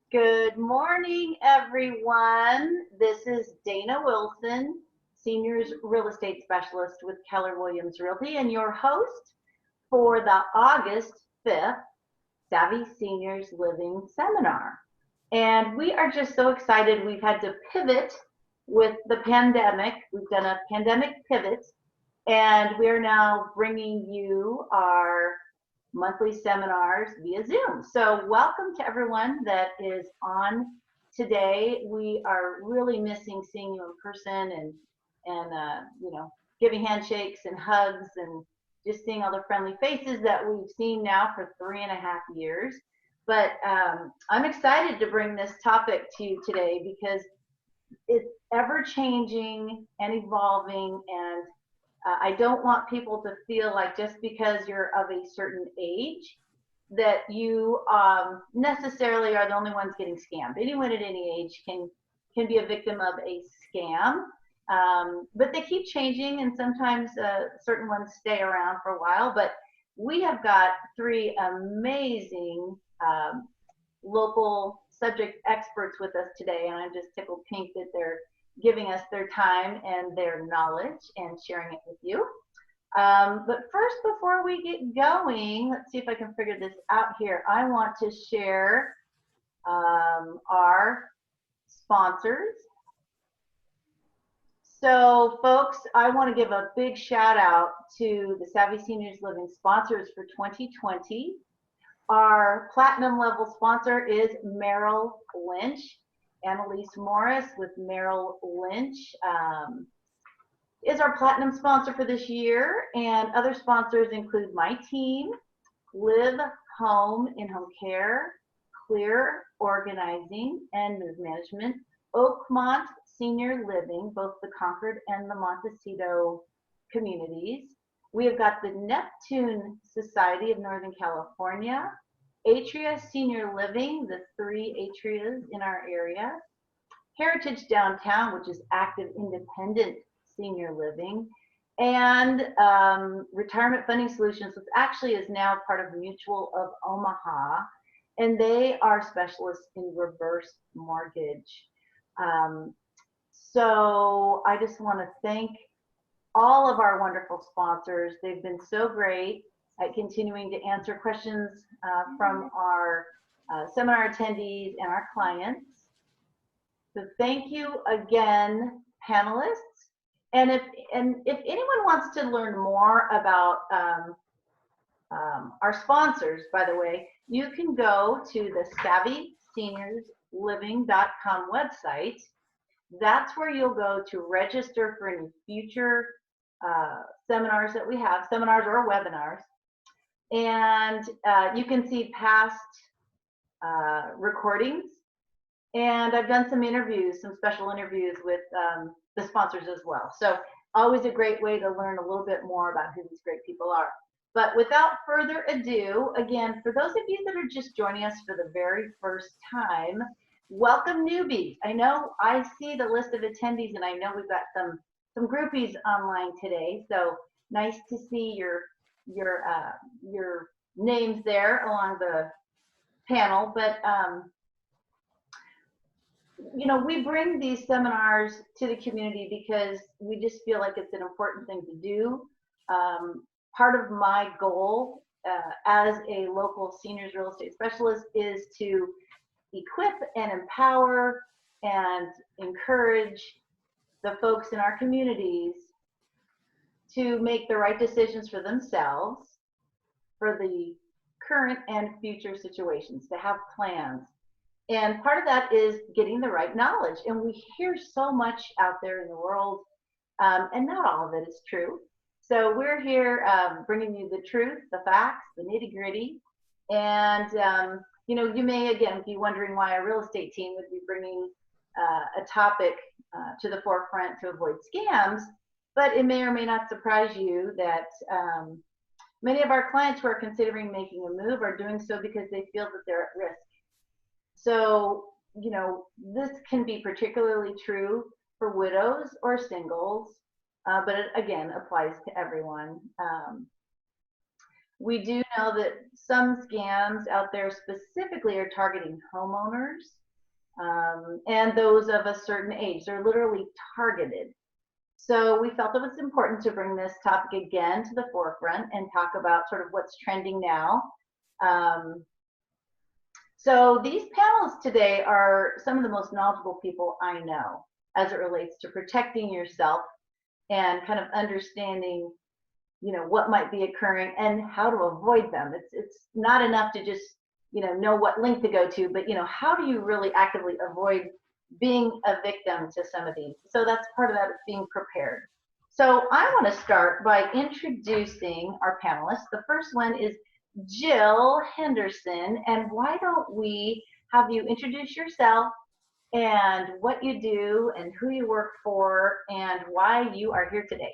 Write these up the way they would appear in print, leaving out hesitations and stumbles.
Good morning, everyone. This is Dana Wilson, Seniors Real Estate Specialist with Keller Williams Realty, and your host for the August 5th Savvy Seniors Living Seminar. And we are just so excited. We've had to pivot with the pandemic. We've done a pandemic pivot, and we're now bringing you our monthly seminars via Zoom. So welcome to everyone that is on today. We are really missing seeing you in person and giving handshakes and hugs and just seeing all the friendly faces that we've seen now for 3.5 years. But I'm excited to bring this topic to you today because it's ever changing and evolving, and I don't want people to feel like just because you're of a certain age that you necessarily are the only ones getting scammed. Anyone at any age can be a victim of a scam, but they keep changing, and sometimes certain ones stay around for a while. But we have got three amazing local subject experts with us today, and I'm just tickled pink that they're giving us their time and their knowledge and sharing it with you. But first, before we get going, let's see if I can figure this out here. I want to share our sponsors. So, folks, I want to give a big shout out to the Savvy Seniors Living sponsors for 2020. Our platinum level sponsor is Merrill Lynch. Annalise Morris with Merrill Lynch is our platinum sponsor for this year, and other sponsors include my team, Live Home in-Home Care, Clear Organizing and Move Management, Oakmont Senior Living, both the Concord and the Montecito communities. We have got the Neptune Society of Northern California, Atria Senior Living, the 3 Atrias in our area, Heritage Downtown, which is active independent senior living, and Retirement Funding Solutions, which actually is now part of Mutual of Omaha, and they are specialists in reverse mortgage. So I just want to thank all of our wonderful sponsors. They've been so great at continuing to answer questions from our seminar attendees and our clients. So thank you again, panelists. And if anyone wants to learn more about our sponsors, by the way, you can go to the SavvySeniorsLiving.com website. That's where you'll go to register for any future seminars that we have, seminars or webinars. And you can see past recordings. And I've done some interviews, some special interviews with the sponsors as well. So always a great way to learn a little bit more about who these great people are. But without further adu, again, for those of you that are just joining us for the very first time, welcome newbies. I know I see the list of attendees, and I know we've got some groupies online today. So nice to see your names there along the panel. But we bring these seminars to the community because we just feel like it's an important thing to do. Part of my goal as a local seniors real estate specialist is to equip and empower and encourage the folks in our communities to make the right decisions for themselves, for the current and future situations, to have plans. And part of that is getting the right knowledge. And we hear so much out there in the world, and not all of it is true. So we're here bringing you the truth, the facts, the nitty gritty. And, you may, again, be wondering why a real estate team would be bringing a topic to the forefront to avoid scams. But it may or may not surprise you that many of our clients who are considering making a move are doing so because they feel that they're at risk. So, this can be particularly true for widows or singles, but it, again, applies to everyone. We do know that some scams out there specifically are targeting homeowners and those of a certain age. They're literally targeted. So we felt it was important to bring this topic again to the forefront and talk about sort of what's trending now. Um, so these panelists today are some of the most knowledgeable people I know as it relates to protecting yourself and kind of understanding, what might be occurring and how to avoid them. It's not enough to just, know what link to go to, but how do you really actively avoid being a victim to some of these? So that's part of that, is being prepared. So I want to start by introducing our panelists. The first one is Jill Henderson, and why don't we have you introduce yourself and what you do and who you work for and why you are here today.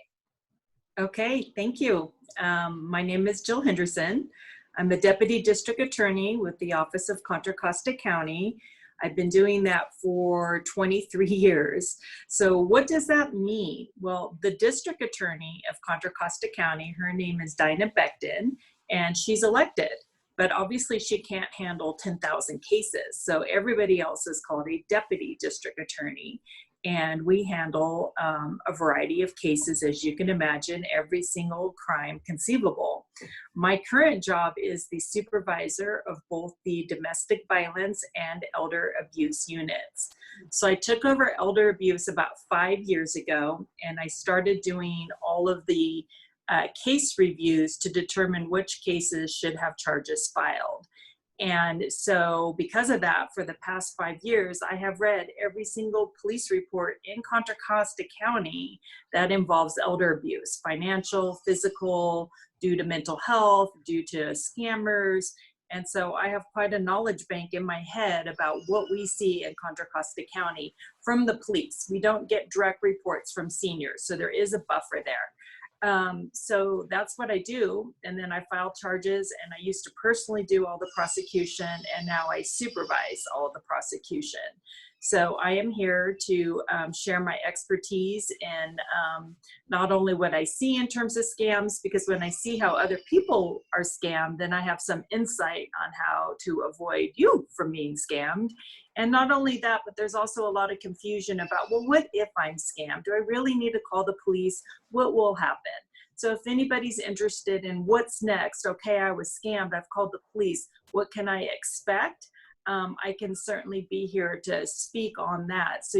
Okay, thank you. My name is Jill Henderson. I'm a Deputy District Attorney with the Office of Contra Costa County. I've been doing that for 23 years. So what does that mean? Well, the District Attorney of Contra Costa County, her name is Dinah Becton, and she's elected. But obviously she can't handle 10,000 cases. So everybody else is called a Deputy District Attorney. And we handle a variety of cases, as you can imagine, every single crime conceivable. My current job is the supervisor of both the domestic violence and elder abuse units. So I took over elder abuse about 5 years ago, and I started doing all of the case reviews to determine which cases should have charges filed. And so because of that, for the past 5 years, I have read every single police report in Contra Costa County that involves elder abuse, financial, physical, due to mental health, due to scammers. And so I have quite a knowledge bank in my head about what we see in Contra Costa County from the police. We don't get direct reports from seniors, so there is a buffer there. So that's what I do. And then I file charges, and I used to personally do all the prosecution, and now I supervise all the prosecution. So I am here to share my expertise in not only what I see in terms of scams, because when I see how other people are scammed, then I have some insight on how to avoid you from being scammed. And not only that, but there's also a lot of confusion about, well, what if I'm scammed? Do I really need to call the police? What will happen? So if anybody's interested in what's next, okay, I was scammed, I've called the police, what can I expect? I can certainly be here to speak on that, so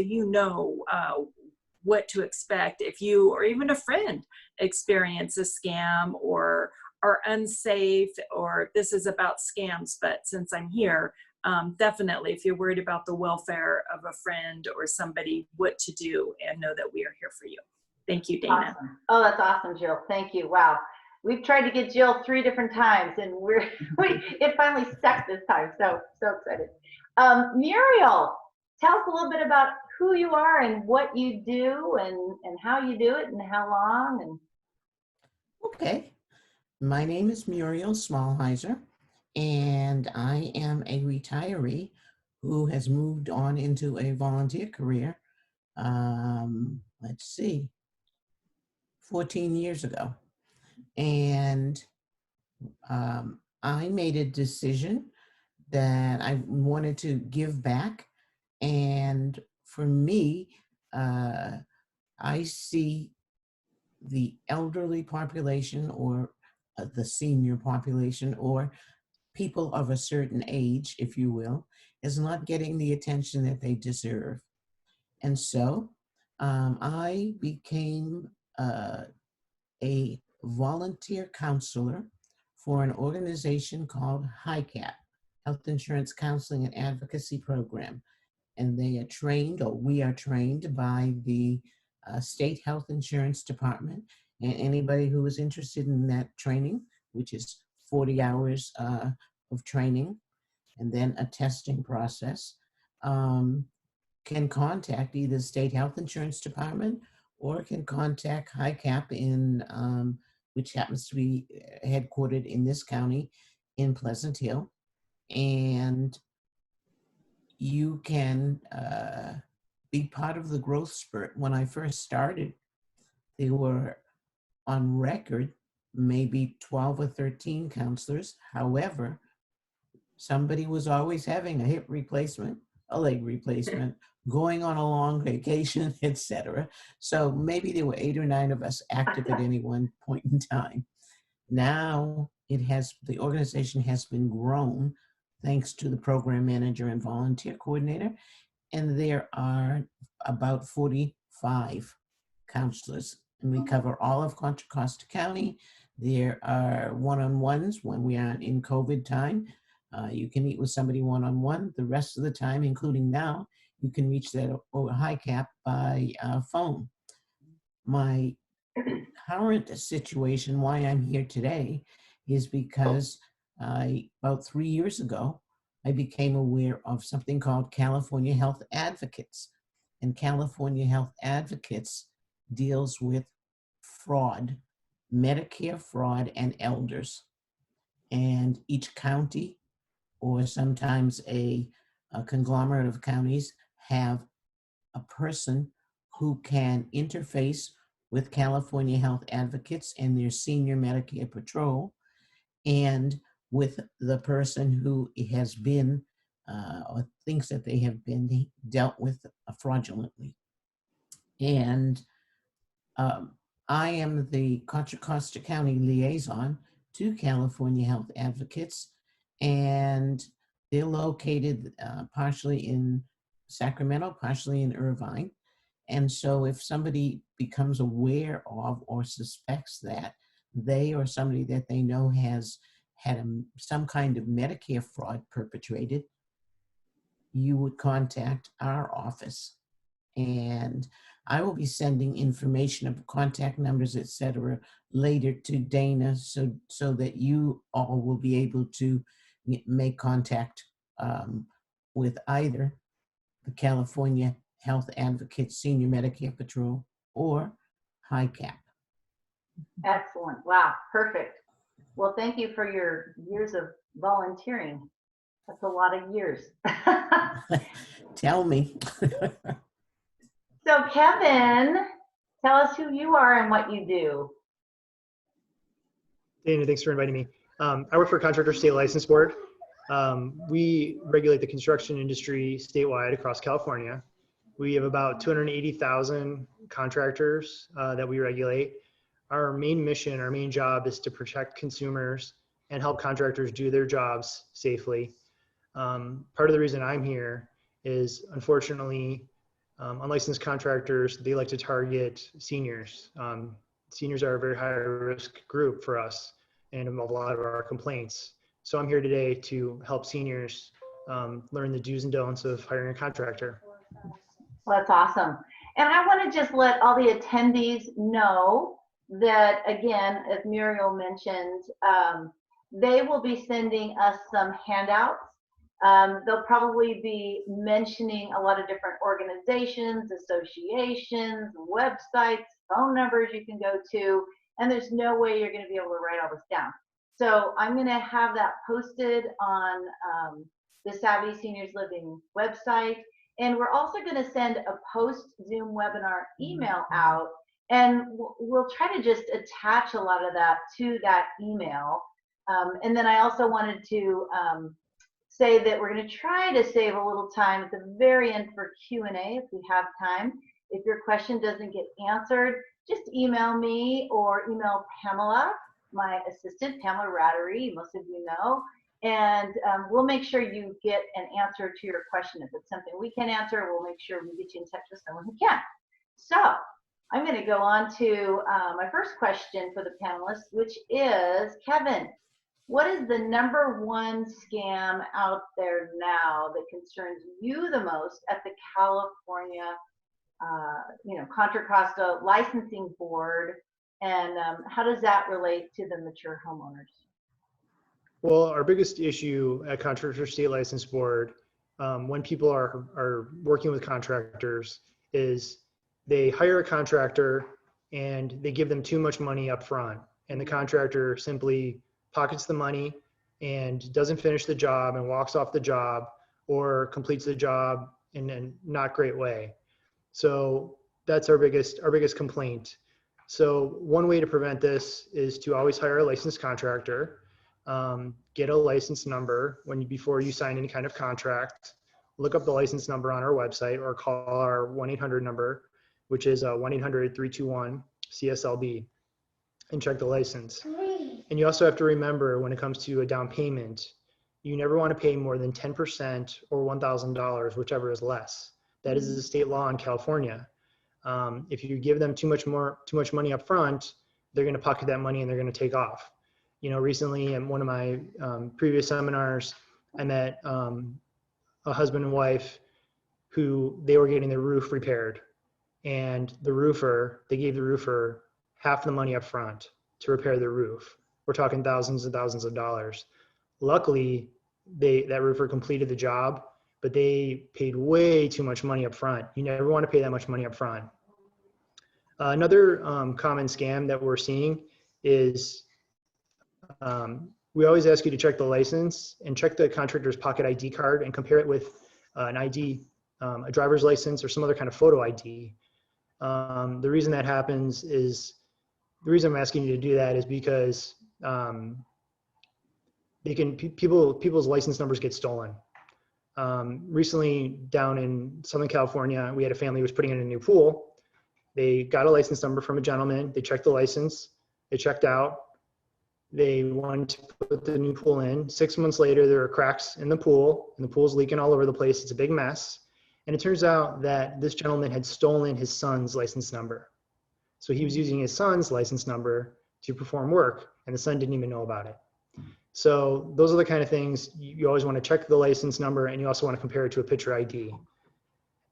what to expect if you or even a friend experience a scam or are unsafe, or this is about scams. But since I'm here, definitely, if you're worried about the welfare of a friend or somebody, what to do, and know that we are here for you. Thank you, Dana. Awesome. Oh, that's awesome, Jill. Thank you. Wow. We've tried to get Jill 3 different times, and it finally stuck this time. So excited. Muriel, tell us a little bit about who you are and what you do and how you do it and how long. And Okay, my name is Muriel Smallheiser, and I am a retiree who has moved on into a volunteer career, let's see, 14 years ago. And I made a decision that I wanted to give back. And for me, I see the elderly population, or the senior population, or people of a certain age, if you will, is not getting the attention that they deserve. And so I became a volunteer counselor for an organization called HICAP, Health Insurance Counseling and Advocacy Program. And they are trained, or we are trained by the State Health Insurance Department. And anybody who is interested in that training, which is 40 hours of training and then a testing process, can contact either State Health Insurance Department or can contact HICAP which happens to be headquartered in this county in Pleasant Hill. And you can be part of the growth spurt. When I first started, they were on record maybe 12 or 13 counselors. However, somebody was always having a hip replacement, a leg replacement, going on a long vacation, etc. So maybe there were 8 or 9 of us active at any one point in time. Now the organization has been grown thanks to the program manager and volunteer coordinator, and there are about 45 counselors, and we cover all of Contra Costa County. There are one-on-ones when we aren't in COVID time. You can meet with somebody one-on-one. The rest of the time, including now, you can reach that high cap by phone. My current situation, why I'm here today, is because about 3 years ago, I became aware of something called California Health Advocates. And California Health Advocates deals with fraud, Medicare fraud, and elders. And each county, or sometimes a conglomerate of counties, have a person who can interface with California Health Advocates and their senior Medicare patrol, and with the person who has been or thinks that they have been dealt with fraudulently. And I am the Contra Costa County liaison to California Health Advocates, and they're located partially in Sacramento, partially in Irvine. And so if somebody becomes aware of or suspects that they or somebody that they know has had some kind of Medicare fraud perpetrated, you would contact our office. And I will be sending information of contact numbers, etc., later to Dana, so that you all will be able to make contact with either the California Health Advocates Senior Medicare Patrol or HICAP. Excellent. Wow. Perfect. Well, thank you for your years of volunteering. That's a lot of years. Tell me. So Kevin, tell us who you are and what you do. Dana, thanks for inviting me. I work for Contractor State License Board. We regulate the construction industry statewide across California. We have about 280,000 contractors that we regulate. Our main mission, our main job is to protect consumers and help contractors do their jobs safely. Part of the reason I'm here is, unfortunately, unlicensed contractors, they like to target seniors. Seniors are a very high risk group for us and involve a lot of our complaints. So I'm here today to help seniors learn the do's and don'ts of hiring a contractor. Well, that's awesome. And I want to just let all the attendees know that, again, as Muriel mentioned, they will be sending us some handouts. They'll probably be mentioning a lot of different organizations, associations, websites, phone numbers you can go to, and there's no way you're going to be able to write all this down. So I'm going to have that posted on the Savvy Seniors Living website. And we're also going to send a post-Zoom webinar email out, and we'll try to just attach a lot of that to that email. And then I also wanted to say that we're going to try to save a little time at the very end for Q&A if we have time. If your question doesn't get answered, just email me or email Pamela, my assistant, Pamela Rattery, most of you know, and we'll make sure you get an answer to your question. If it's something we can answer, we'll make sure we get you in touch with someone who can. So I'm going to go on to my first question for the panelists, which is, Kevin, what is the #1 scam out there now that concerns you the most at the California, Contra Costa Licensing Board, and how does that relate to the mature homeowners? Well, our biggest issue at Contractor State License Board, when people are working with contractors, is they hire a contractor and they give them too much money up front, and the contractor simply pockets the money and doesn't finish the job and walks off the job, or completes the job in a not great way. So that's our biggest complaint. So one way to prevent this is to always hire a licensed contractor. Get a license number before you sign any kind of contract. Look up the license number on our website or call our 1-800 number, which is 1-800-321-CSLB, and check the license. And you also have to remember, when it comes to a down payment, you never want to pay more than 10% or $1,000, whichever is less. That is the state law in California. If you give them too much money up front, they're going to pocket that money and they're going to take off. You know, recently in one of my previous seminars, I met a husband and wife who they were getting their roof repaired, and they gave the roofer half the money up front to repair the roof. We're talking thousands and thousands of dollars. Luckily, that roofer completed the job, but they paid way too much money up front. You never want to pay that much money up front. Another common scam that we're seeing is we always ask you to check the license and check the contractor's pocket ID card and compare it with an ID, a driver's license or some other kind of photo ID. The reason that happens is, the reason I'm asking you to do that is because people's license numbers get stolen. Recently down in Southern California, we had a family who was putting in a new pool. They got a license number from a gentleman. They checked the license. They checked out. They wanted to put the new pool in. 6 months later, there are cracks in the pool, and the pool's leaking all over the place. It's a big mess. And it turns out that this gentleman had stolen his son's license number. So he was using his son's license number to perform work, and the son didn't even know about it. So those are the kind of things you always want to check the license number, and you also want to compare it to a picture ID.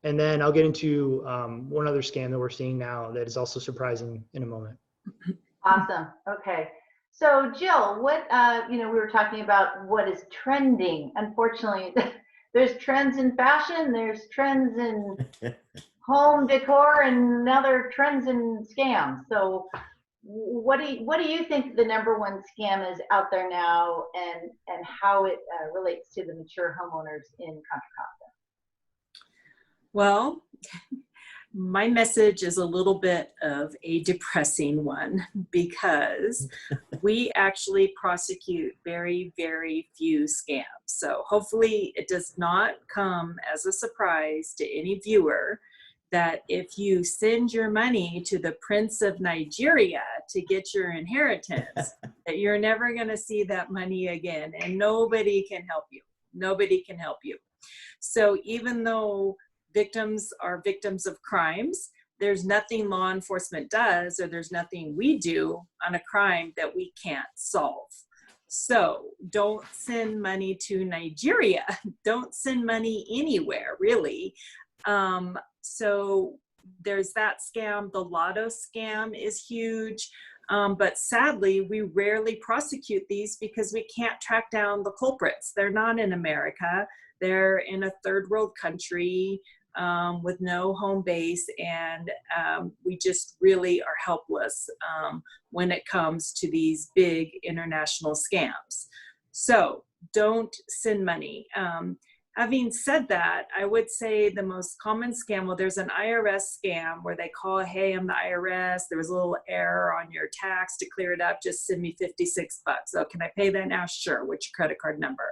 And then I'll get into one other scam that we're seeing now that is also surprising in a moment. Awesome. Okay. So Jill, what, we were talking about what is trending. Unfortunately, there's trends in fashion, there's trends in home decor, and other trends in scams. So what do you think the number one scam is out there now, and how it relates to the mature homeowners in Contra Costa? Well, my message is a little bit of a depressing one, because we actually prosecute very, very few scams. So hopefully it does not come as a surprise to any viewer that if you send your money to the Prince of Nigeria to get your inheritance, that you're never going to see that money again, and nobody can help you. Nobody can help you. So even though victims are victims of crimes, there's nothing law enforcement does, or there's nothing we do on a crime that we can't solve. So don't send money to Nigeria. Don't send money anywhere, really. So there's that scam. The lotto scam is huge. But sadly, we rarely prosecute these because we can't track down the culprits. They're not in America. They're in a third world country with no home base, and we just really are helpless when it comes to these big international scams. So don't send money. Having said that, I would say the most common scam, well, there's an IRS scam where they call, hey, I'm the IRS. There was a little error on your tax. To clear it up, just send me $56. Oh, can I pay that now? Sure. What's your credit card number?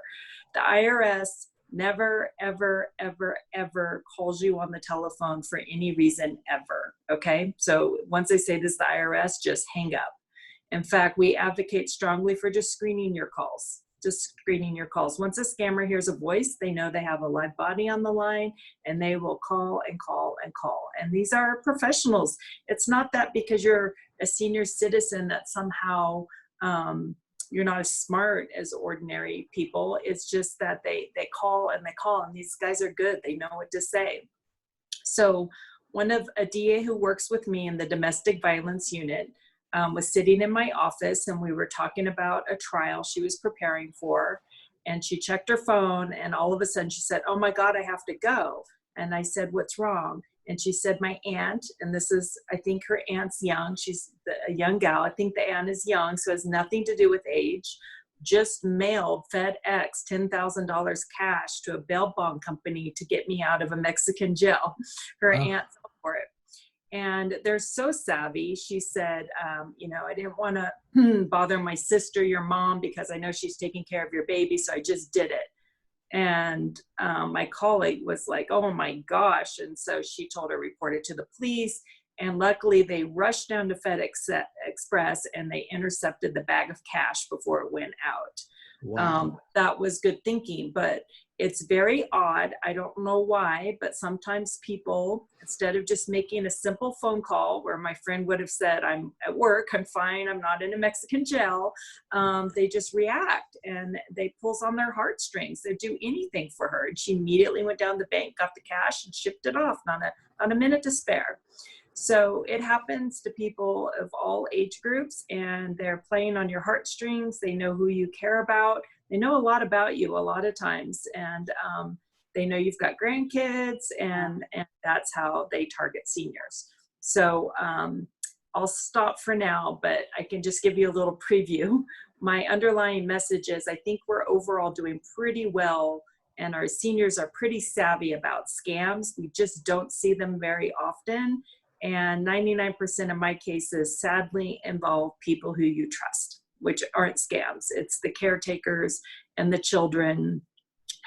The IRS never, ever, ever, ever calls you on the telephone for any reason ever. Okay. So once they say this is the IRS, just hang up. In fact, we advocate strongly for just screening your calls. Just screening your calls. Once a scammer hears a voice, they know they have a live body on the line, and they will call and call and call. And these are professionals. It's not that because you're a senior citizen that somehow you're not as smart as ordinary people. It's just that they call and they call, and these guys are good. They know what to say. So a DA who works with me in the domestic violence unit was sitting in my office, and we were talking about a trial she was preparing for, and she checked her phone, and all of a sudden she said, oh my God, I have to go. And I said, what's wrong? And she said, my aunt, and this is, I think her aunt's young. She's a young gal. I think the aunt is young, so it has nothing to do with age. Just mailed FedEx $10,000 cash to a bail bond company to get me out of a Mexican jail. Her aunt fell for it. And they're so savvy. She said, you know, I didn't want to bother my sister, your mom, because I know she's taking care of your baby. So I just did it. And my colleague was like, oh my gosh. And so she told her, report it to the police. And luckily they rushed down to FedEx Express and they intercepted the bag of cash before it went out. Wow. That was good thinking, but it's very odd. I don't know why, but sometimes people, instead of just making a simple phone call where my friend would have said, I'm at work, I'm fine, I'm not in a Mexican jail, they just react and they pulls on their heartstrings. They do anything for her. And she immediately went down to the bank, got the cash and shipped it off, not a minute to spare. So it happens to people of all age groups, and they're playing on your heartstrings. They know who you care about. They know a lot about you a lot of times, and they know you've got grandkids, and that's how they target seniors. So I'll stop for now, but I can just give you a little preview. My underlying message is I think we're overall doing pretty well, and our seniors are pretty savvy about scams. We just don't see them very often. And 99% of my cases sadly involve people who you trust, which aren't scams. It's the caretakers and the children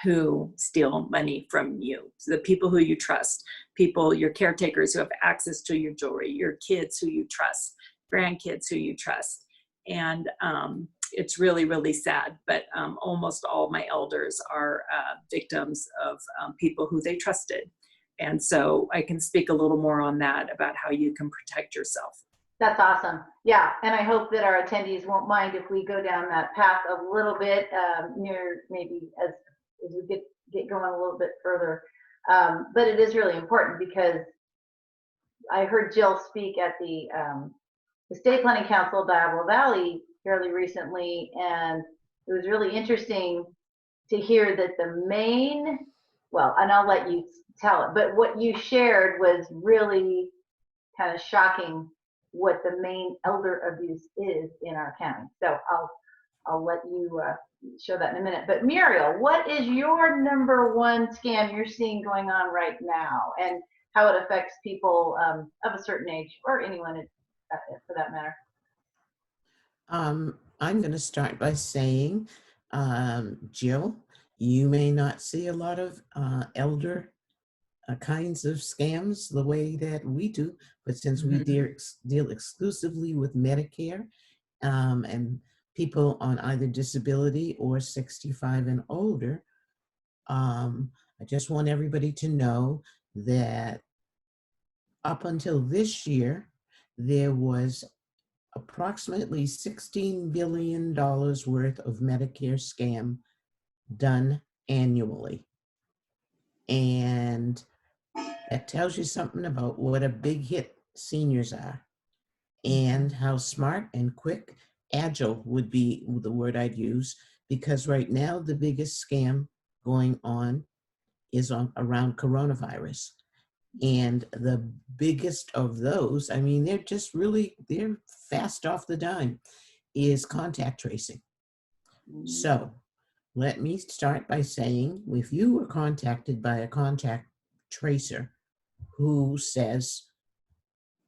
who steal money from you. So the people who you trust, people, your caretakers who have access to your jewelry, your kids who you trust, grandkids who you trust. And it's really, really sad, but almost all my elders are victims of people who they trusted. And so I can speak a little more on that about how you can protect yourself. That's awesome. Yeah, and I hope that our attendees won't mind if we go down that path a little bit near maybe as we get going a little bit further. But it is really important because I heard Jill speak at the State Planning Council of Diablo Valley fairly recently, and it was really interesting to hear that the main, well, and I'll let you tell it, but what you shared was really kind of shocking what the main elder abuse is in our county. So I'll let you show that in a minute. But Muriel, what is your number one scam you're seeing going on right now, and how it affects people of a certain age, or anyone for that matter? I'm going to start by saying, Jill, you may not see a lot of elder kinds of scams the way that we do, but since we deal exclusively with Medicare and people on either disability or 65 and older, I just want everybody to know that up until this year, there was approximately $16 billion worth of Medicare scam done annually. And that tells you something about what a big hit seniors are and how smart and quick, agile would be the word I'd use, because right now the biggest scam going on is around coronavirus. And the biggest of those, I mean, they're fast off the dime, is contact tracing. So let me start by saying, if you were contacted by a contact tracer who says,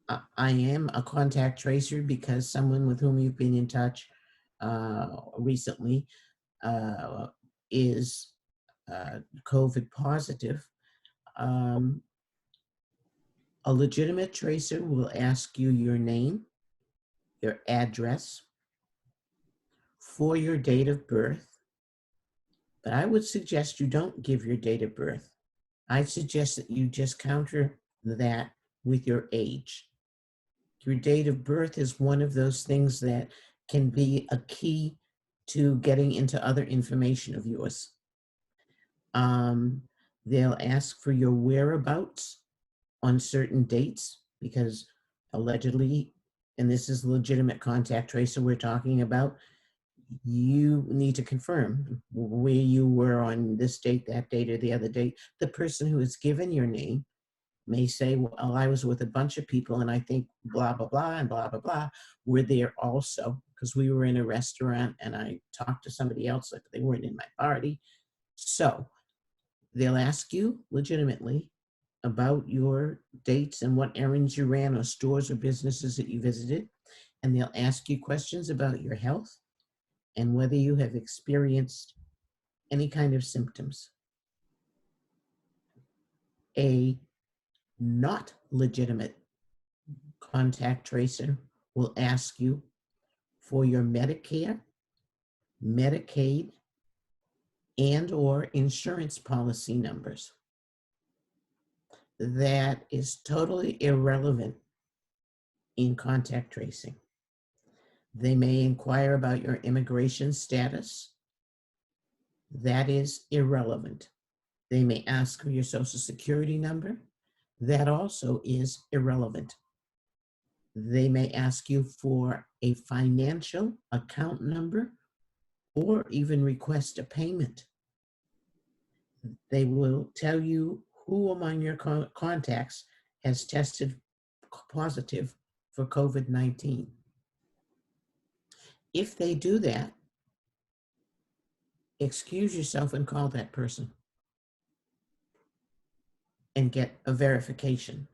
I am a contact tracer because someone with whom you've been in touch recently is COVID positive, a legitimate tracer will ask you your name, your address, for your date of birth. But I would suggest you don't give your date of birth. I suggest that you just counter that with your age. Your date of birth is one of those things that can be a key to getting into other information of yours. They'll ask for your whereabouts on certain dates because allegedly, and this is legitimate contact tracer we're talking about, you need to confirm where you were on this date, that date, or the other date. The person who is given your name may say, well, I was with a bunch of people and I think blah, blah, blah, and blah, blah, blah were there also because we were in a restaurant and I talked to somebody else, like they weren't in my party. So they'll ask you legitimately about your dates and what errands you ran or stores or businesses that you visited. And they'll ask you questions about your health and whether you have experienced any kind of symptoms. A not legitimate contact tracer will ask you for your Medicare, Medicaid, and or insurance policy numbers. That is totally irrelevant in contact tracing. They may inquire about your immigration status. That is irrelevant. They may ask for your social security number. That also is irrelevant. They may ask you for a financial account number or even request a payment. They will tell you who among your contacts has tested positive for COVID-19. If they do that, excuse yourself and call that person and get a verification.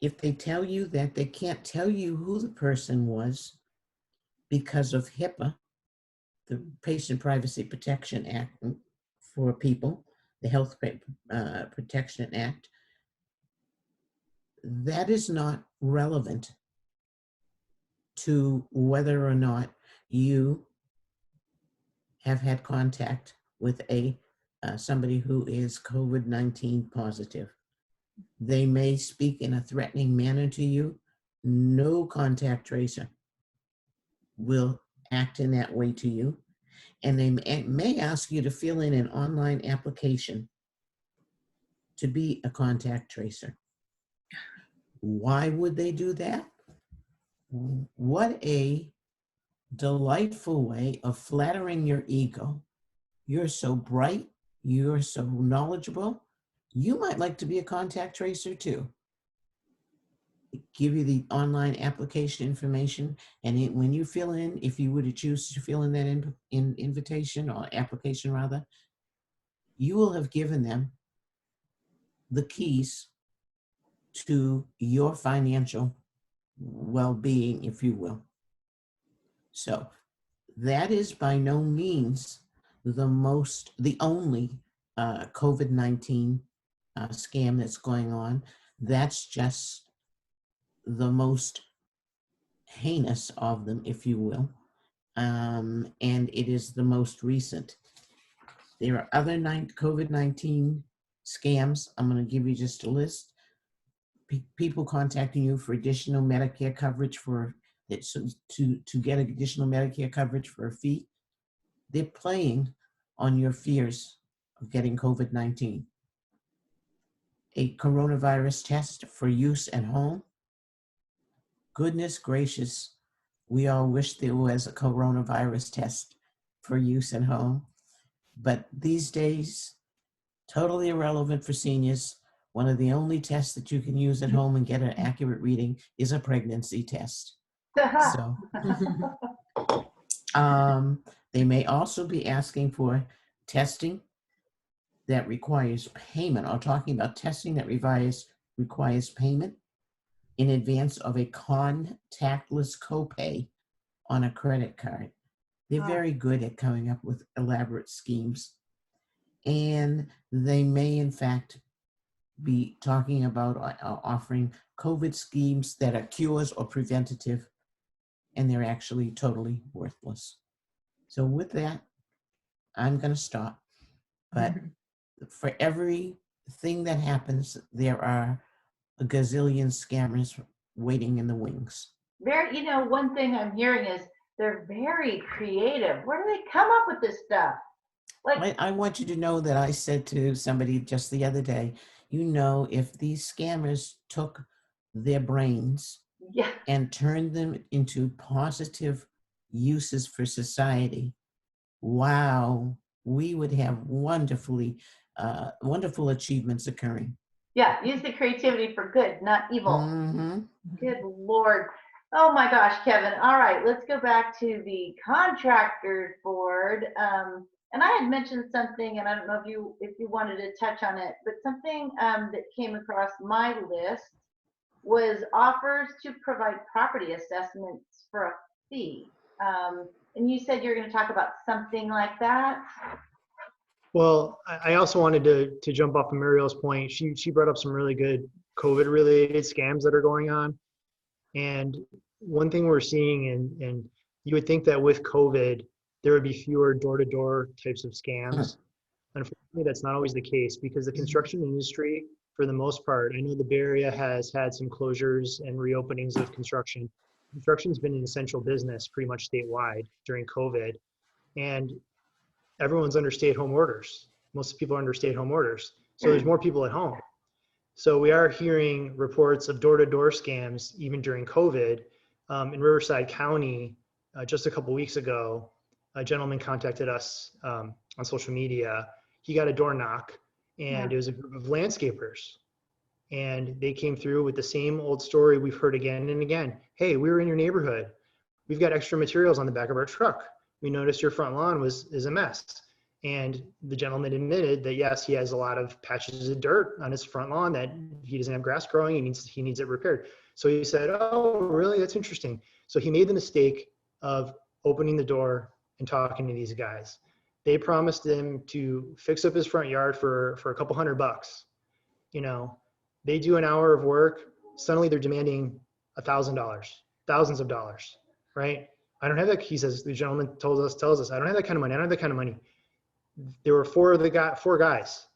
If they tell you that they can't tell you who the person was because of HIPAA, the Patient Privacy Protection Act for people, the Health Protection Act, that is not relevant to whether or not you have had contact with somebody who is COVID-19 positive. They may speak in a threatening manner to you. No contact tracer will act in that way to you. And they may ask you to fill in an online application to be a contact tracer. Why would they do that? What a delightful way of flattering your ego. You're so bright, you're so knowledgeable. You might like to be a contact tracer too. Give you the online application information, and when you fill in, if you were to choose to fill in that invitation or application rather, you will have given them the keys to your financial well-being, if you will. So that is by no means the only COVID-19 scam that's going on. That's just the most heinous of them, if you will. And it is the most recent. There are other COVID-19 scams. I'm going to give you just a list. People contacting you for additional Medicare coverage to get additional Medicare coverage for a fee. They're playing on your fears of getting COVID-19. A coronavirus test for use at home. Goodness gracious, we all wish there was a coronavirus test for use at home. But these days, totally irrelevant for seniors. One of the only tests that you can use at home and get an accurate reading is a pregnancy test. So they may also be asking for testing that requires payment, or talking about testing that requires payment in advance of a contactless copay on a credit card. They're very good at coming up with elaborate schemes. And they may, in fact, be talking about offering COVID schemes that are cures or preventative, and they're actually totally worthless. So with that, I'm going to stop. But for everything that happens, there are a gazillion scammers waiting in the wings. One thing I'm hearing is they're very creative. Where do they come up with this stuff? I want you to know that I said to somebody just the other day, if these scammers took their brains and turned them into positive uses for society, wow, we would have wonderful achievements occurring. Yeah, use the creativity for good, not evil. Mm-hmm. Good Lord. Oh my gosh, Kevin. All right, let's go back to the contractors board. And I had mentioned something, and I don't know if you wanted to touch on it, but something that came across my list was offers to provide property assessments for a fee. And you said you're going to talk about something like that. Well, I also wanted to jump off of Muriel's point. She brought up some really good COVID related scams that are going on. And one thing we're seeing, and you would think that with COVID, there would be fewer door-to-door types of scams. Unfortunately, that's not always the case because the construction industry, for the most part, I know the Bay Area has had some closures and reopenings of construction. Construction's been an essential business pretty much statewide during COVID. And everyone's under stay-at-home orders. Most people are under stay-at-home orders. So there's more people at home. So we are hearing reports of door-to-door scams even during COVID. In Riverside County, just a couple weeks ago, a gentleman contacted us on social media. He got a door knock, and it was a group of landscapers. And they came through with the same old story we've heard again and again. Hey, we were in your neighborhood. We've got extra materials on the back of our truck. We noticed your front lawn is a mess. And the gentleman admitted that yes, he has a lot of patches of dirt on his front lawn that he doesn't have grass growing. He needs it repaired. So he said, "Oh, really? That's interesting." So he made the mistake of opening the door and talking to these guys. They promised him to fix up his front yard for a couple $100. You know, they do an hour of work. Suddenly they're demanding $1,000, thousands of dollars, right? I don't have that. He says, the gentleman tells us, I don't have that kind of money. I don't have that kind of money. There were four guys.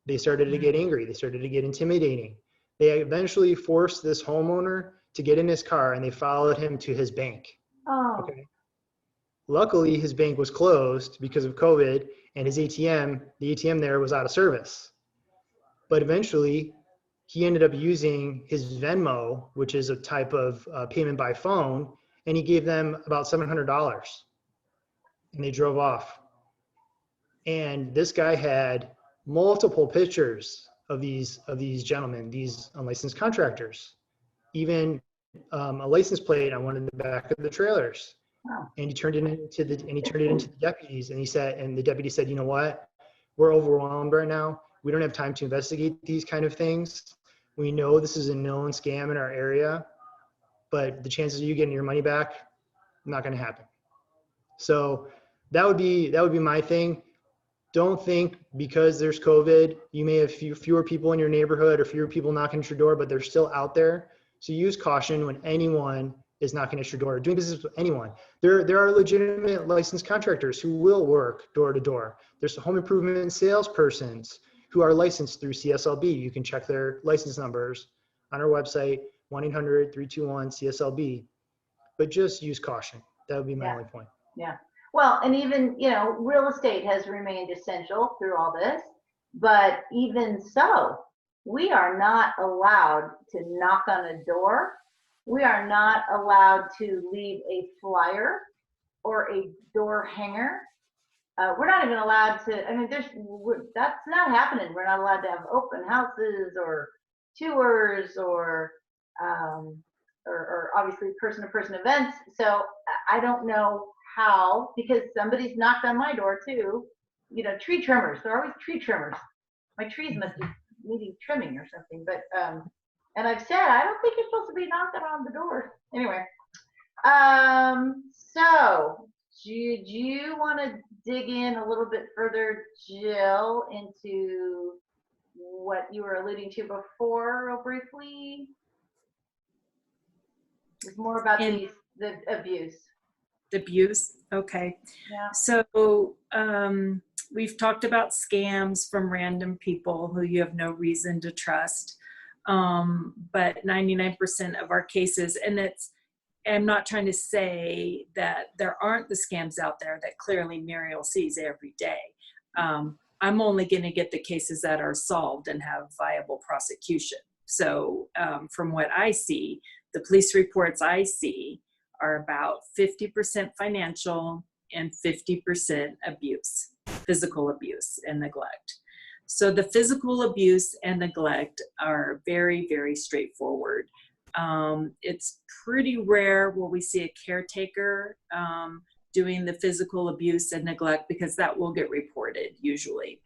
They started to get angry. They started to get intimidating. They eventually forced this homeowner to get in his car and they followed him to his bank. Oh. Okay. Luckily, his bank was closed because of COVID and his ATM, the ATM there was out of service. But eventually, he ended up using his Venmo, which is a type of payment by phone, and he gave them about $700. And they drove off. And this guy had multiple pictures of these gentlemen, these unlicensed contractors, even a license plate on one of the back of the trailers. Wow. And he turned it into the deputies, and the deputy said, "You know what? We're overwhelmed right now. We don't have time to investigate these kind of things. We know this is a known scam in our area, but the chances of you getting your money back, not going to happen." So that would be my thing. Don't think because there's COVID, you may have fewer people in your neighborhood or fewer people knocking at your door, but they're still out there. So use caution when anyone is knocking at your door, doing business with anyone. There are legitimate licensed contractors who will work door to door. There's home improvement salespersons who are licensed through CSLB. You can check their license numbers on our website, 1-800-321-CSLB. But just use caution. That would be my only point. Yeah. Well, and even, real estate has remained essential through all this, but even so, we are not allowed to knock on a door. We are not allowed to leave a flyer or a door hanger. We're not even allowed to, that's not happening. We're not allowed to have open houses or tours or obviously person-to-person events. So I don't know how, because somebody's knocked on my door too. Tree trimmers. There are always tree trimmers. My trees must be needing trimming or something. But and I've said I don't think you're supposed to be knocking on the door. Anyway, so did you want to dig in a little bit further, Jill, into what you were alluding to before, real briefly? It's more about the abuse. The abuse, okay. Yeah. So we've talked about scams from random people who you have no reason to trust. But 99% of our cases, and I'm not trying to say that there aren't the scams out there that clearly Muriel sees every day. I'm only going to get the cases that are solved and have viable prosecution. So from what I see, the police reports I see are about 50% financial and 50% abuse, physical abuse and neglect. So the physical abuse and neglect are very, very straightforward. It's pretty rare where we see a caretaker doing the physical abuse and neglect, because that will get reported usually.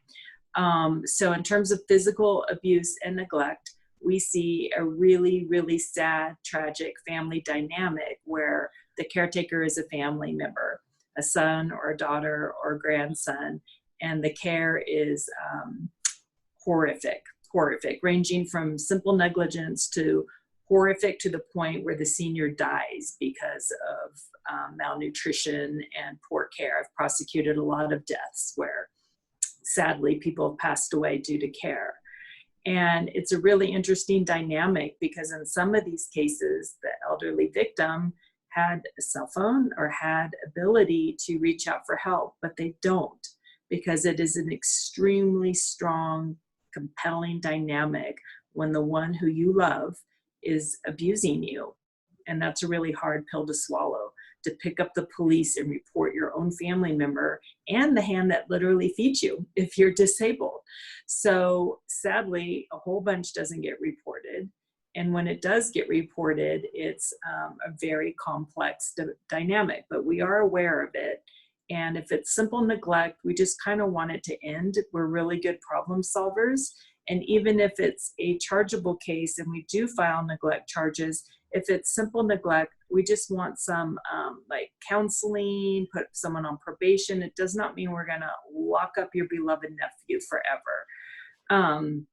So in terms of physical abuse and neglect, we see a really, really sad, tragic family dynamic where the caretaker is a family member, a son or a daughter or a grandson, and the care is horrific, ranging from simple negligence to horrific to the point where the senior dies because of malnutrition and poor care. I've prosecuted a lot of deaths where sadly people have passed away due to care. And it's a really interesting dynamic because in some of these cases, the elderly victim had a cell phone or had ability to reach out for help, but they don't, because it is an extremely strong, compelling dynamic when the one who you love is abusing you. And that's a really hard pill to swallow, to pick up the police and report your own family member and the hand that literally feeds you if you're disabled. So sadly, a whole bunch doesn't get reported. And when it does get reported, it's a very complex dynamic, but we are aware of it. And if it's simple neglect, we just kind of want it to end. We're really good problem solvers. And even if it's a chargeable case and we do file neglect charges, if it's simple neglect, we just want some like counseling, put someone on probation. It does not mean we're gonna lock up your beloved nephew forever.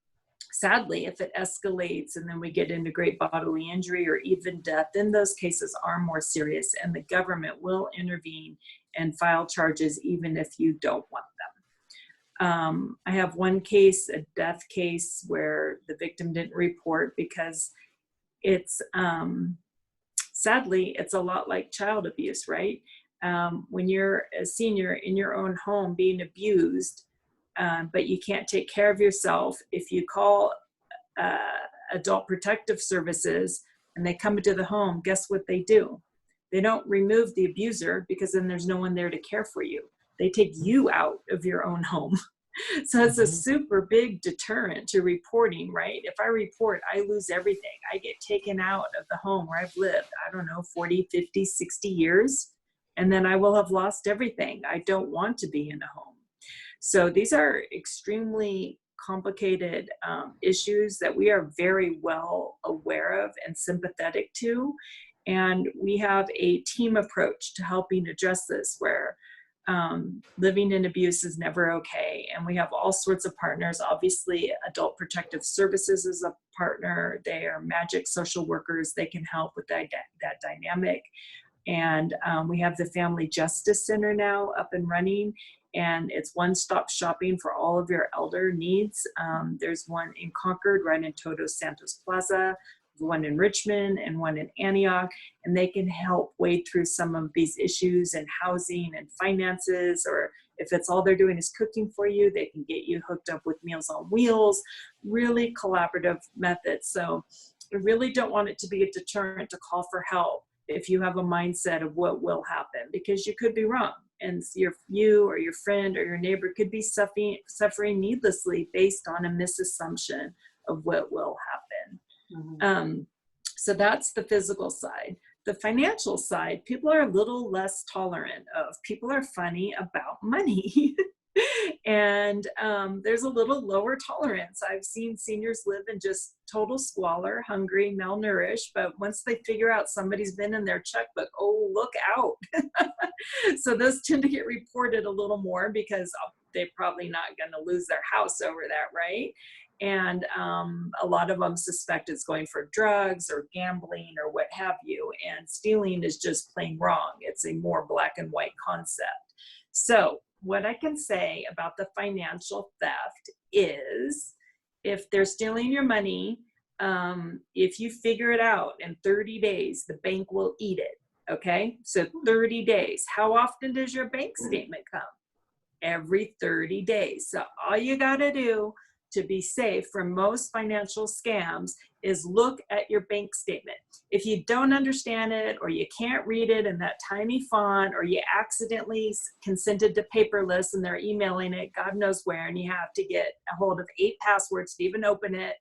Sadly, if it escalates and then we get into great bodily injury or even death, then those cases are more serious and the government will intervene and file charges even if you don't want them. I have one case, a death case, where the victim didn't report because it's, sadly, it's a lot like child abuse, right? When you're a senior in your own home being abused, but you can't take care of yourself, if you call Adult Protective Services and they come into the home, guess what they do? They don't remove the abuser because then there's no one there to care for you. They take you out of your own home. So it's a super big deterrent to reporting, right? If I report, I lose everything. I get taken out of the home where I've lived, I don't know, 40, 50, 60 years, and then I will have lost everything. I don't want to be in a home. So these are extremely complicated issues that we are very well aware of and sympathetic to. And we have a team approach to helping address this, where living in abuse is never okay. And we have all sorts of partners. Obviously, Adult Protective Services is a partner. They are magic social workers. They can help with that dynamic. And we have the Family Justice Center now up and running. And it's one-stop shopping for all of your elder needs. There's one in Concord, right in Todos Santos Plaza, one in Richmond and one in Antioch, and they can help wade through some of these issues in housing and finances, or if it's all they're doing is cooking for you, they can get you hooked up with Meals on Wheels, really collaborative methods. So I really don't want it to be a deterrent to call for help if you have a mindset of what will happen, because you could be wrong. And you or your friend or your neighbor could be suffering needlessly based on a misassumption of what will happen. So that's the physical side. The financial side, people are a little less tolerant of. People are funny about money. And there's a little lower tolerance. I've seen seniors live in just total squalor, hungry, malnourished, but once they figure out somebody's been in their checkbook, oh, look out. So those tend to get reported a little more because they're probably not going to lose their house over that, right? And a lot of them suspect it's going for drugs or gambling or what have you. And stealing is just plain wrong. It's a more black and white concept. So what I can say about the financial theft is, if they're stealing your money, if you figure it out in 30 days, the bank will eat it. Okay, so 30 days. How often does your bank statement come? Every 30 days. So all you got to do to be safe from most financial scams is look at your bank statement. If you don't understand it, or you can't read it in that tiny font, or you accidentally consented to paperless and they're emailing it God knows where, and you have to get a hold of 8 passwords to even open it,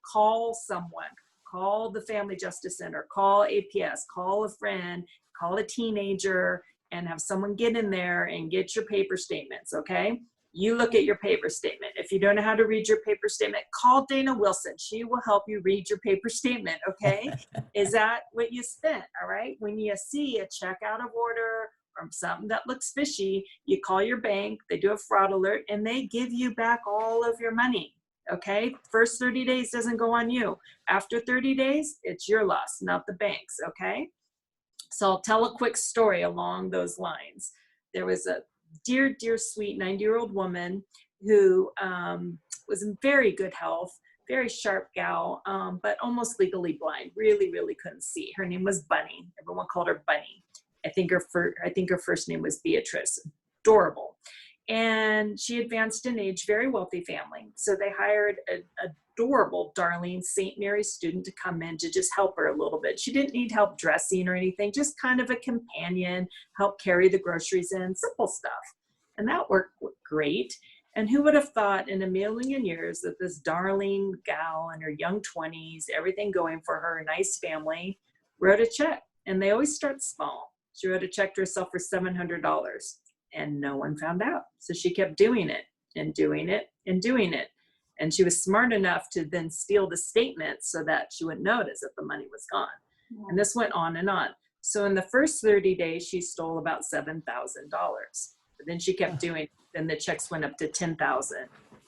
call someone. Call the Family Justice Center, call APS, call a friend, call a teenager, and have someone get in there and get your paper statements, okay? You look at your paper statement. If you don't know how to read your paper statement, call Dana Wilson. She will help you read your paper statement, okay? Is that what you spent, all right? When you see a check out of order or something that looks fishy, you call your bank, they do a fraud alert, and they give you back all of your money, okay? First 30 days doesn't go on you. After 30 days, it's your loss, not the bank's, okay? So I'll tell a quick story along those lines. There was a dear, dear, sweet 90-year-old woman who was in very good health, very sharp gal, but almost legally blind, really, really couldn't see. Her name was Bunny. Everyone called her Bunny. I think her first name was Beatrice. Adorable. And she advanced in age, very wealthy family. So they hired an adorable, darling St. Mary's student to come in to just help her a little bit. She didn't need help dressing or anything, just kind of a companion, help carry the groceries in, simple stuff. And that worked great. And who would have thought in a million years that this darling gal in her young 20s, everything going for her, a nice family, wrote a check. And they always start small. She wrote a check to herself for $700. And no one found out. So she kept doing it and doing it and doing it. And she was smart enough to then steal the statement so that she wouldn't notice that the money was gone. Yeah. And this went on and on. So in the first 30 days, she stole about $7,000. But then she kept doing it. Then the checks went up to $10,000.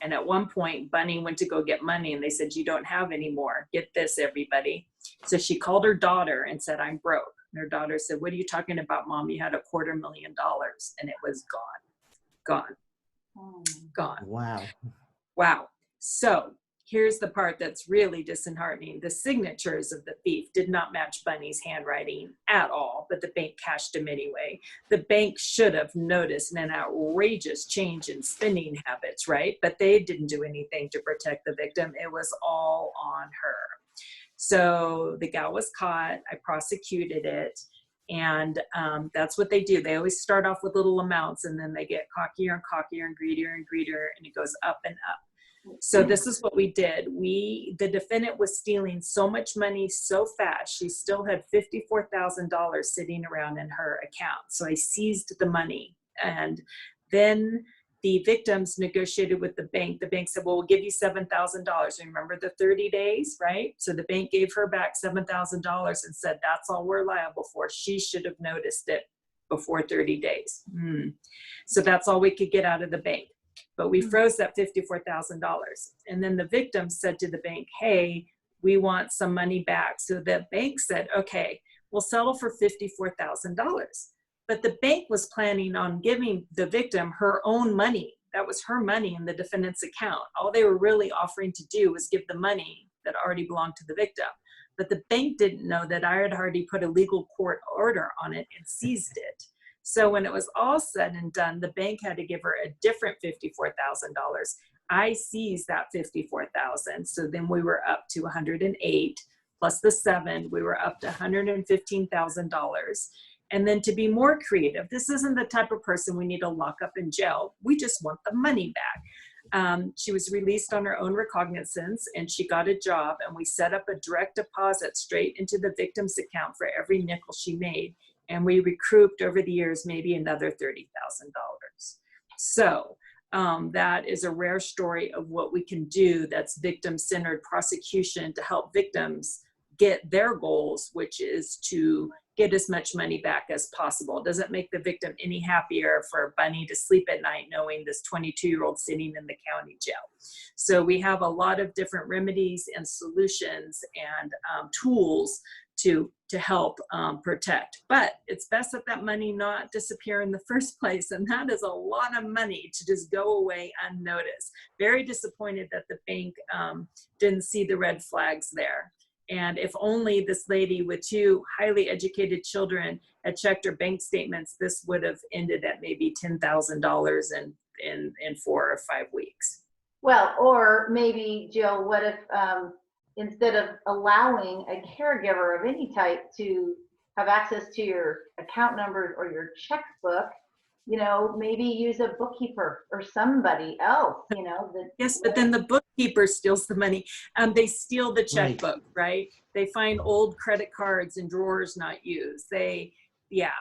And at one point, Bunny went to go get money and they said, you don't have any more. Get this, everybody. So she called her daughter and said, I'm broke. And her daughter said, what are you talking about, Mom? You had $250,000. And it was gone, gone. Wow. Wow. So here's the part that's really disheartening. The signatures of the thief did not match Bunny's handwriting at all, but the bank cashed him anyway. The bank should have noticed an outrageous change in spending habits, right? But they didn't do anything to protect the victim. It was all on her. So the gal was caught. I prosecuted it. And that's what they do. They always start off with little amounts and then they get cockier and cockier and greedier and greedier, and it goes up and up. So this is what we did. The defendant was stealing so much money so fast, she still had $54,000 sitting around in her account. So I seized the money, and then the victims negotiated with the bank. The bank said, well, we'll give you $7,000. Remember the 30 days, right? So the bank gave her back $7,000 and said, that's all we're liable for. She should have noticed it before 30 days. So that's all we could get out of the bank. But we froze that $54,000. And then the victim said to the bank, hey, we want some money back. So the bank said, okay, we'll settle for $54,000. But the bank was planning on giving the victim her own money. That was her money in the defendant's account. All they were really offering to do was give the money that already belonged to the victim. But the bank didn't know that I had already put a legal court order on it and seized it. So when it was all said and done, the bank had to give her a different $54,000. I seized that $54,000. So then we were up to 108 plus the 7, we were up to $115,000. And then to be more creative, this isn't the type of person we need to lock up in jail. We just want the money back. She was released on her own recognizance and she got a job, and we set up a direct deposit straight into the victim's account for every nickel she made. And we recouped over the years maybe another $30,000. So that is a rare story of what we can do that's victim-centered prosecution to help victims get their goals, which is to get as much money back as possible. It doesn't make the victim any happier for Bunny to sleep at night knowing this 22-year-old sitting in the county jail. So we have a lot of different remedies and solutions and tools to help protect. But it's best that that money not disappear in the first place. And that is a lot of money to just go away unnoticed. Very disappointed that the bank didn't see the red flags there. And if only this lady with 2 highly educated children had checked her bank statements, this would have ended at maybe $10,000 in 4 or 5 weeks. Well, or maybe, Jill, what if instead of allowing a caregiver of any type to have access to your account numbers or your checkbook, maybe use a bookkeeper or somebody else, Yes, but then the bookkeeper steals the money. They steal the checkbook, right? They find old credit cards in drawers not used. Yep.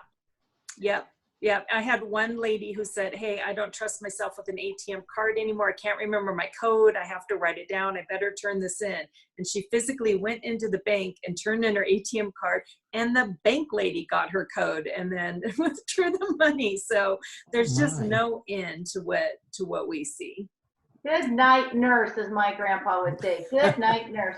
Yeah, I had one lady who said, hey, I don't trust myself with an ATM card anymore. I can't remember my code. I have to write it down. I better turn this in. And she physically went into the bank and turned in her ATM card, and the bank lady got her code and then withdrew the money. So there's just My. no end to what we see. Good night, nurse, as my grandpa would say. Good night, nurse.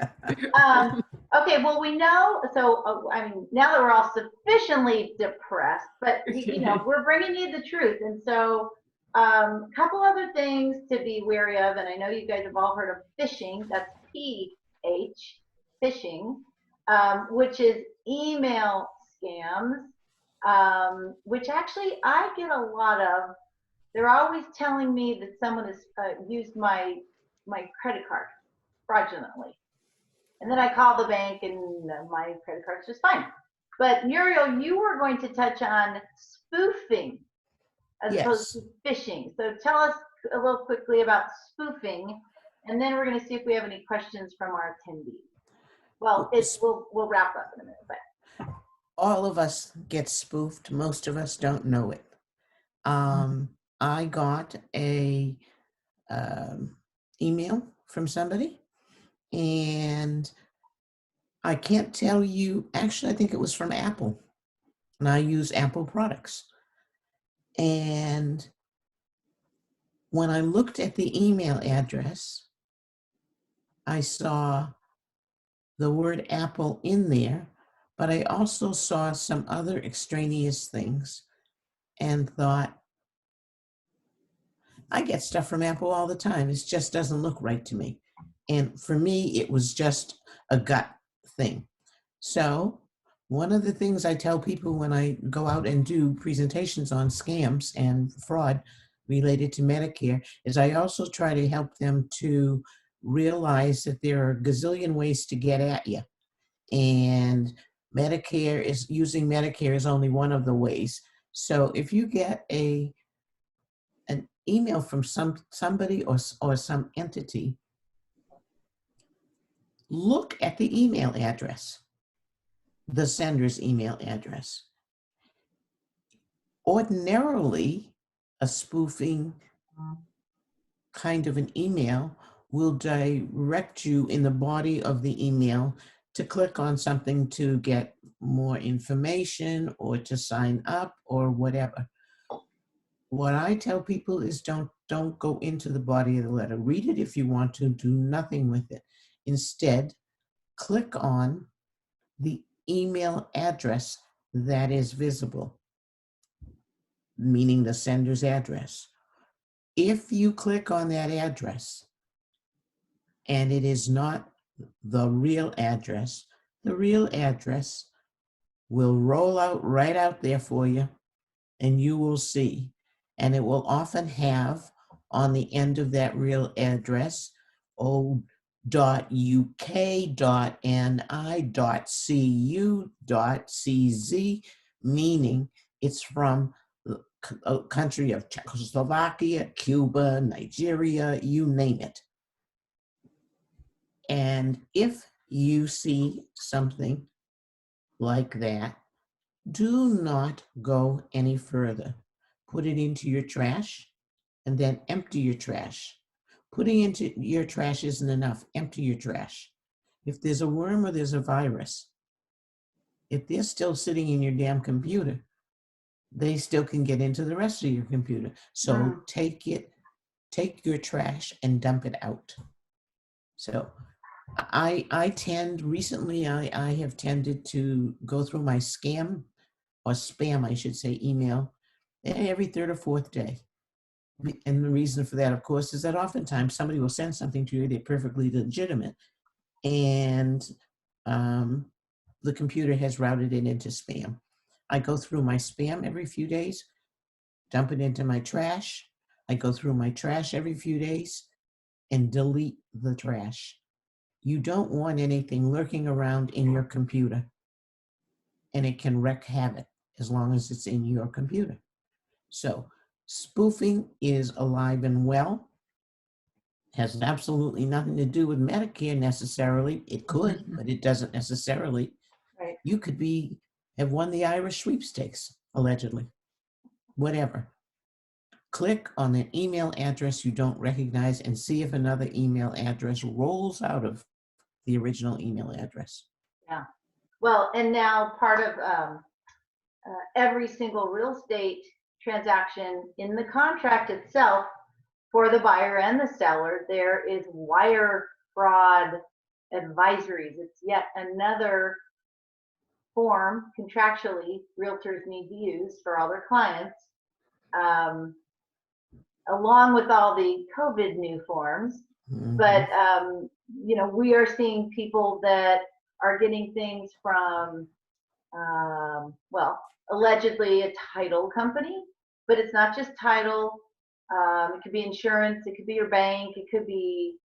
Okay, well, we know, so, I mean, now that we're all sufficiently depressed, but, you know, we're bringing you the truth. And so, couple other things to be wary of, and I know you guys have all heard of phishing. That's PH, phishing, which is email scams, which actually I get a lot of. They're always telling me that someone has used my credit card fraudulently, and then I call the bank, and my credit card's just fine. But Muriel, you were going to touch on spoofing as opposed Yes. to phishing. So tell us a little quickly about spoofing, and then we're going to see if we have any questions from our attendees. Well, we'll wrap up in a minute, but All of us get spoofed. Most of us don't know it. I got a email from somebody, and I can't tell you. Actually, I think it was from Apple, and I use Apple products. And when I looked at the email address, I saw the word Apple in there, but I also saw some other extraneous things and thought, I get stuff from Apple all the time. It just doesn't look right to me. And for me, it was just a gut thing. So, one of the things I tell people when I go out and do presentations on scams and fraud related to Medicare is I also try to help them to realize that there are a gazillion ways to get at you. And using Medicare is only one of the ways. So if you get an email from somebody or some entity, look at the email address, the sender's email address. Ordinarily, a spoofing kind of an email will direct you in the body of the email to click on something to get more information or to sign up or whatever. What I tell people is don't go into the body of the letter. Read it if you want to, do nothing with it. Instead, click on the email address that is visible, meaning the sender's address. If you click on that address and it is not the real address will roll out right out there for you, and you will see. And it will often have on the end of that real address, .uk.ni.cu.cz, meaning it's from a country of Czechoslovakia, Cuba, Nigeria, you name it. And if you see something like that, do not go any further. Put it into your trash and then empty your trash. Putting into your trash isn't enough. Empty your trash. If there's a worm or there's a virus, if they're still sitting in your damn computer, they still can get into the rest of your computer. So take your trash and dump it out. So I have tended to go through my scam or spam, I should say, email every third or fourth day. And the reason for that, of course, is that oftentimes somebody will send something to you, they're perfectly legitimate, and the computer has routed it into spam. I go through my spam every few days, dump it into my trash. I go through my trash every few days and delete the trash. You don't want anything lurking around in your computer, and it can wreak havoc as long as it's in your computer. So spoofing is alive and well. Has absolutely nothing to do with Medicare necessarily. It could, but it doesn't necessarily. right. You could have won the Irish sweepstakes, allegedly. whatever. Click on the email address you don't recognize and see if another email address rolls out of the original email address. Yeah. Well, and now part of every single real estate transaction in the contract itself for the buyer and the seller, there is wire fraud advisories. It's yet another form contractually realtors need to use for all their clients, along with all the COVID new forms. Mhm. But we are seeing people that are getting things from, allegedly a title company, but it's not just title. It could be insurance, it could be your bank, it could be,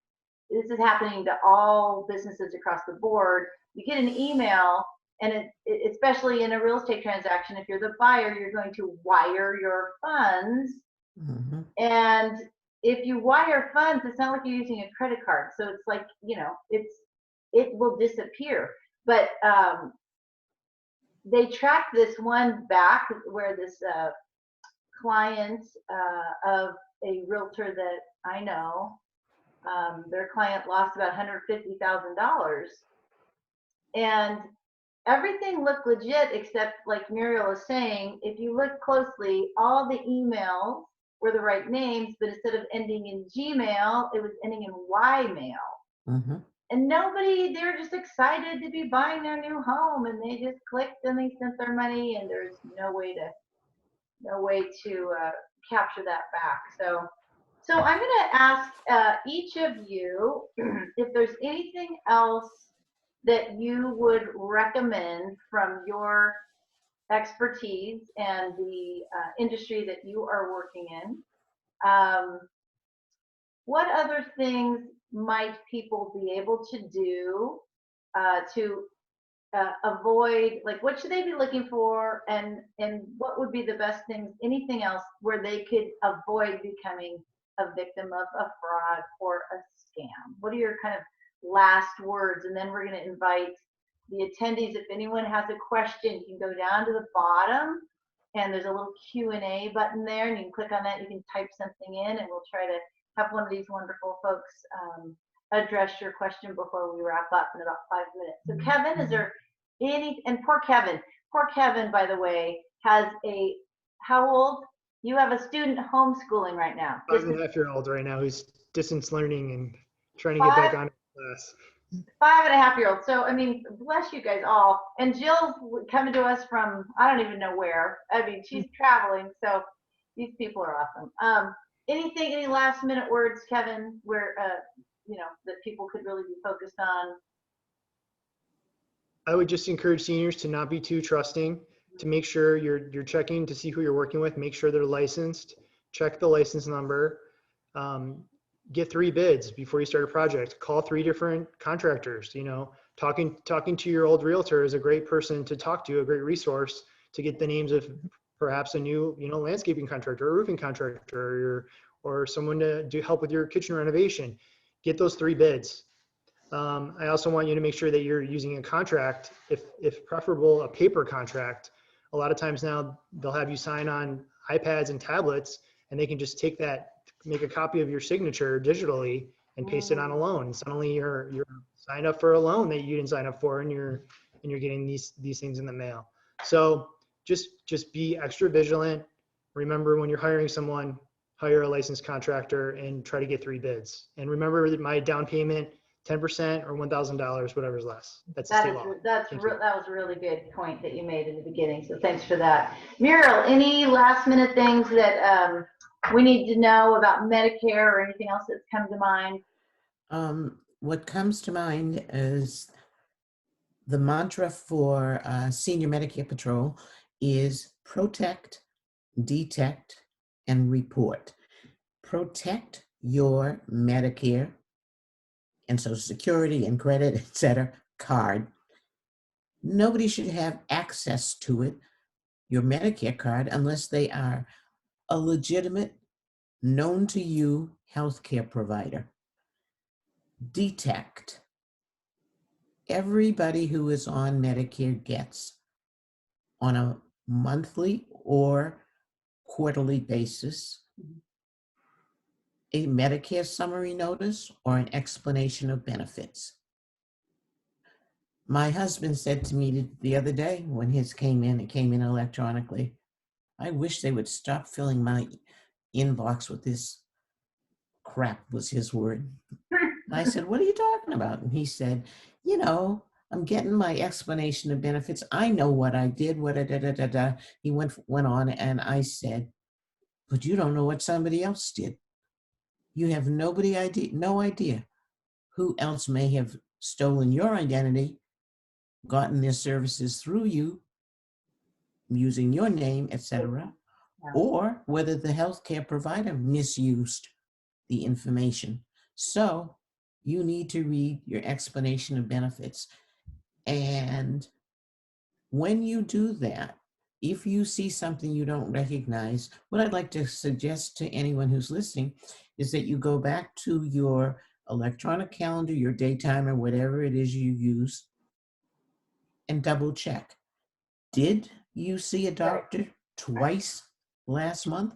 this is happening to all businesses across the board. You get an email, and especially in a real estate transaction, if you're the buyer, you're going to wire your funds. Mhm. And if you wire funds, it's not like you're using a credit card. So it's like, it will disappear. But they tracked this one back where this client of a realtor that I know, their client lost about $150,000. And everything looked legit except, like Muriel is saying, if you look closely, all the emails were the right names, but instead of ending in Gmail, it was ending in Ymail. Mhm. And they were just excited to be buying their new home, and they just clicked and they sent their money, and there's no way to capture that back. So I'm going to ask each of you if there's anything else that you would recommend from your expertise and the industry that you are working in. What other things might people be able to do to avoid, like, what should they be looking for, and what would be the best things, anything else where they could avoid becoming a victim of a fraud or a scam? What are your kind of last words? And then we're going to invite the attendees. If anyone has a question, you can go down to the bottom and there's a little Q&A button there, and you can click on that. You can type something in, and we'll try to have one of these wonderful folks address your question before we wrap up in about 5 minutes. So Kevin, is there and poor Kevin, by the way, has how old? You have a student homeschooling right now. 5.5-year-old right now who's distance learning and trying to get back on class. 5.5-year-old. So, I mean, bless you guys all. And Jill's coming to us from, I don't even know where. I mean, she's traveling. So these people are awesome. Any last minute words, Kevin, where, that people could really be focused on? I would just encourage seniors to not be too trusting, to make sure you're checking to see who you're working with, make sure they're licensed, check the license number, get 3 bids before you start a project, call 3 different contractors. Talking to your old realtor is a great person to talk to, a great resource to get the names of perhaps a new, landscaping contractor or roofing contractor or someone to do help with your kitchen renovation. Get those 3 bids. I also want you to make sure that you're using a contract, if preferable, a paper contract. A lot of times now they'll have you sign on iPads and tablets, and they can just take that, make a copy of your signature digitally and paste it on a loan. Suddenly you're signed up for a loan that you didn't sign up for, and you're getting these things in the mail. So just be extra vigilant. Remember, when you're hiring someone, hire a licensed contractor and try to get 3 bids. And remember that my down payment, 10% or $1,000, whatever's less. That's the state law. That was a really good point that you made in the beginning. So thanks for that. Muriel, any last minute things that we need to know about Medicare or anything else that's come to mind? What comes to mind is the mantra for Senior Medicare Patrol is protect, detect, and report. Protect your Medicare and Social Security and credit, etc. card. Nobody should have access to it, your Medicare card, unless they are a legitimate, known to you healthcare provider. Detect. Everybody who is on Medicare gets on a monthly or quarterly basis, a Medicare summary notice, or an explanation of benefits. My husband said to me the other day when his came in, it came in electronically, I wish they would stop filling my inbox with this crap, was his word. I said, what are you talking about? And he said, you know, I'm getting my explanation of benefits. I know what I did, what da da da da da. He went on, and I said, but you don't know what somebody else did. You have no idea who else may have stolen your identity, gotten their services through you, using your name, etc., or whether the healthcare provider misused the information. So you need to read your explanation of benefits. And when you do that, if you see something you don't recognize, what I'd like to suggest to anyone who's listening is that you go back to your electronic calendar, your daytime, or whatever it is you use, and double check. Did you see a doctor twice last month?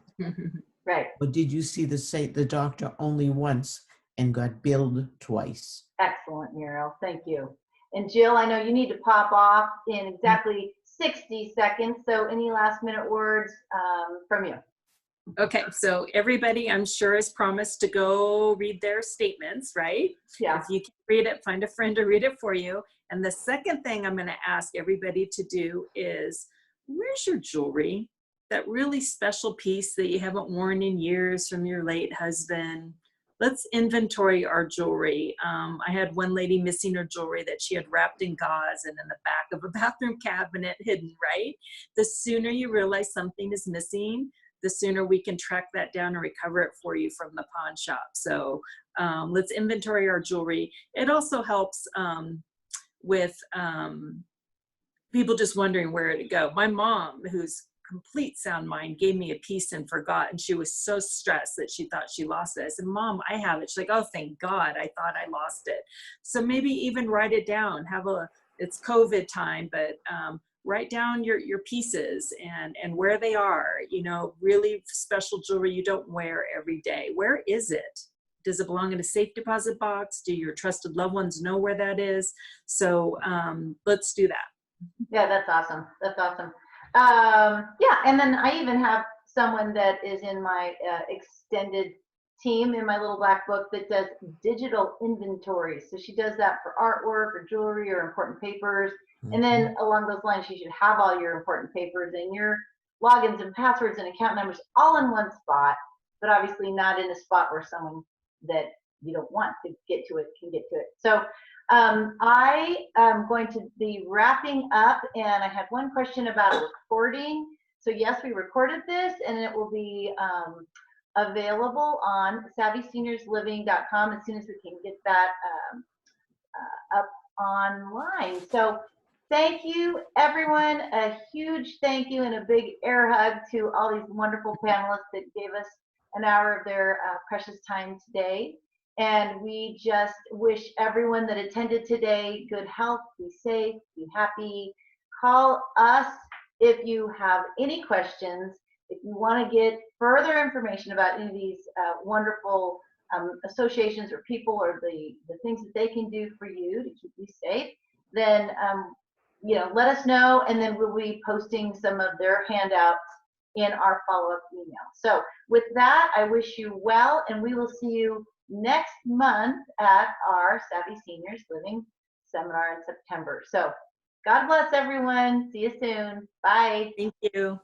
Right. Or did you see the doctor only once and got billed twice? Excellent, Muriel. Thank you. And Jill, I know you need to pop off in exactly 60 seconds. So any last minute words from you? Okay, so everybody, I'm sure, has promised to go read their statements, right? Yeah. If you can read it, find a friend to read it for you. And the second thing I'm going to ask everybody to do is, where's your jewelry? That really special piece that you haven't worn in years from your late husband. Let's inventory our jewelry. I had one lady missing her jewelry that she had wrapped in gauze and in the back of a bathroom cabinet hidden, right? The sooner you realize something is missing, the sooner we can track that down and recover it for you from the pawn shop. So let's inventory our jewelry. It also helps with people just wondering where to go. My mom, who's complete sound mind, gave me a piece and forgot, and she was so stressed that she thought she lost it. I said, Mom, I have it. She's like, oh, thank God, I thought I lost it. So maybe even write it down. It's COVID time, but write down your pieces and where they are. You know, really special jewelry you don't wear every day. Where is it? Does it belong in a safe deposit box? Do your trusted loved ones know where that is? So let's do that. Yeah, that's awesome. That's awesome. Yeah, and then I even have someone that is in my extended team in my little black book that does digital inventory. So she does that for artwork or jewelry or important papers. And then along those lines, you should have all your important papers and your logins and passwords and account numbers all in one spot, but obviously not in a spot where someone that you don't want to get to it can get to it. So I am going to be wrapping up, and I had one question about a recording. So yes, we recorded this, and it will be available on savvysenioursliving.com as soon as we can get that up online. So thank you, everyone. A huge thank you and a big air hug to all these wonderful panelists that gave us an hour of their precious time today. And we just wish everyone that attended today good health, be safe, be happy. Call us if you have any questions. If you want to get further information about any of these wonderful associations or people or the things that they can do for you to keep you safe, then let us know, and then we'll be posting some of their handouts in our follow-up email. So with that, I wish you well, and we will see you next month at our Savvy Seniors Living seminar in September. So God bless everyone. See you soon. Bye. Thank you.